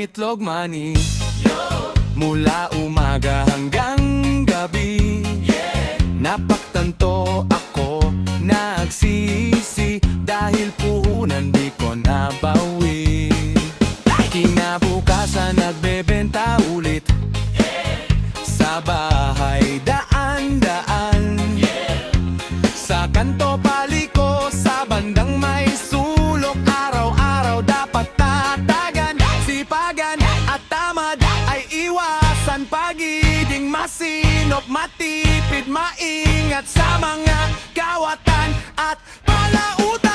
itlog manis. Mula umaga hanggang gabi, napaktanto ako nagsisi, dahil puhunan di ko nabawi. Kinabukasan nagbebenta ulit, sa bahay daan-daan, sa kanto paliko, sa bandang may sulok. Araw-araw dapat tatagan, sipagan at tamad ay iwasan. Pagiging masinop, matipid, maingat sa mga kawatan at palautan.